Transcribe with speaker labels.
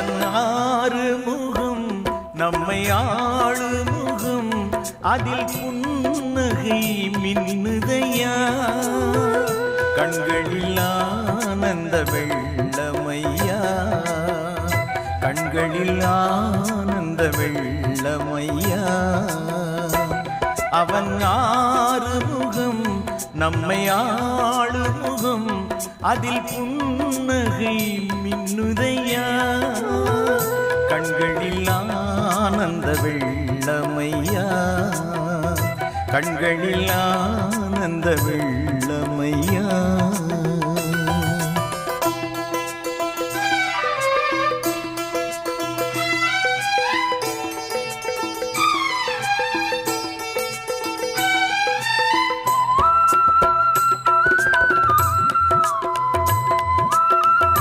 Speaker 1: அவன் ஆறு முகம் நம்மை ஆளு முகம் அதில் புன்னகை மின்னுதையா கண்களில் ஆனந்த வெள்ளமையா கண்களில் ஆனந்த வெள்ளமையா அவன் ஆறு முகம் நம்மை ஆளு முகம் அதில் புன்னகை மின்னுதையா கண்களில் ஆனந்த வெள்ளமையா கண்களில் ஆனந்த வெள்ள